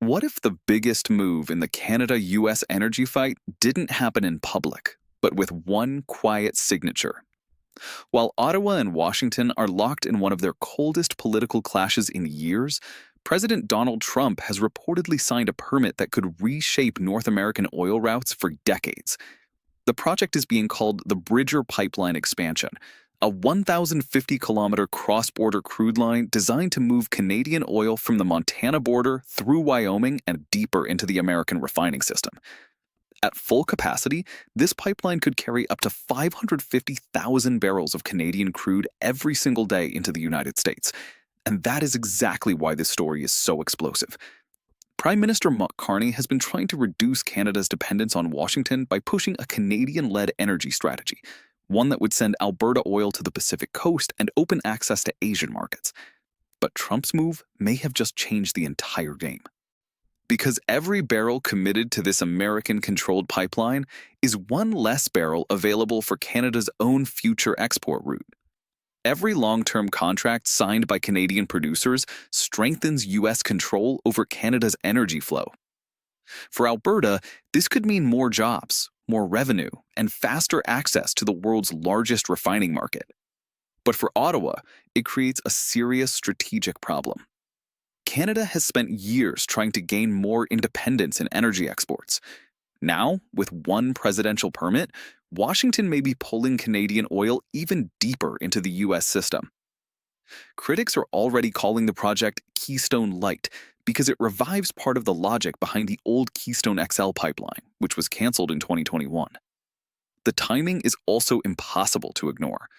What if the biggest move in the Canada-US energy fight didn't happen in public, but with one quiet signature? While Ottawa and Washington are locked in one of their coldest political clashes in years, President Donald Trump has reportedly signed a permit that could reshape North American oil routes for decades. The project is being called the Bridger Pipeline Expansion, a 1,050-kilometer cross-border crude line designed to move Canadian oil from the Montana border through Wyoming and deeper into the American refining system. At full capacity, this pipeline could carry up to 550,000 barrels of Canadian crude every single day into the United States. And that is exactly why this story is so explosive. Prime Minister Mark Carney has been trying to reduce Canada's dependence on Washington by pushing a Canadian-led energy strategy, one that would send Alberta oil to the Pacific coast and open access to Asian markets. But Trump's move may have just changed the entire game. Because every barrel committed to this American-controlled pipeline is one less barrel available for Canada's own future export route. Every long-term contract signed by Canadian producers strengthens U.S. control over Canada's energy flow. For Alberta, this could mean more jobs, more revenue, and faster access to the world's largest refining market. But for Ottawa, it creates a serious strategic problem. Canada has spent years trying to gain more independence in energy exports. Now, with one presidential permit, Washington may be pulling Canadian oil even deeper into the U.S. system. Critics are already calling the project Keystone Light because it revives part of the logic behind the old Keystone XL Pipeline, which was canceled in 2021. The timing is also impossible to ignore.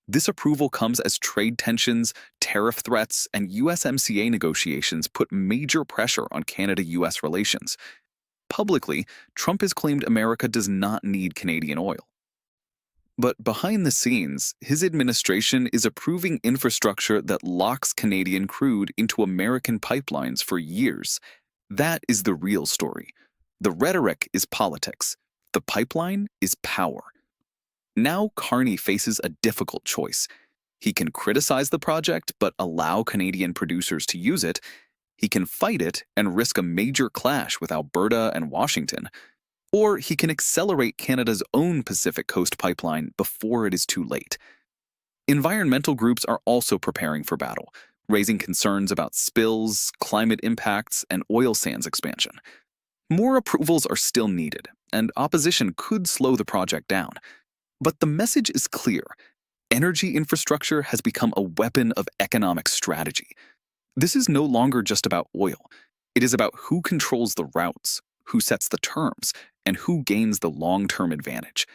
This approval comes as trade tensions, tariff threats, and USMCA negotiations put major pressure on Canada-US relations. Publicly, Trump has claimed America does not need Canadian oil. But behind the scenes, his administration is approving infrastructure that locks Canadian crude into American pipelines for years. That is the real story. The rhetoric is politics. The pipeline is power. Now Carney faces a difficult choice. He can criticize the project but allow Canadian producers to use it. He can fight it and risk a major clash with Alberta and Washington. Or he can accelerate Canada's own Pacific Coast Pipeline before it is too late. Environmental groups are also preparing for battle, raising concerns about spills, climate impacts, and oil sands expansion. More approvals are still needed, and opposition could slow the project down. But the message is clear. Energy infrastructure has become a weapon of economic strategy. This is no longer just about oil. It is about who controls the routes, who sets the terms, and who gains the long-term advantage.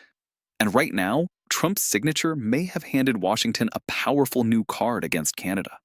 And right now, Trump's signature may have handed Washington a powerful new card against Canada.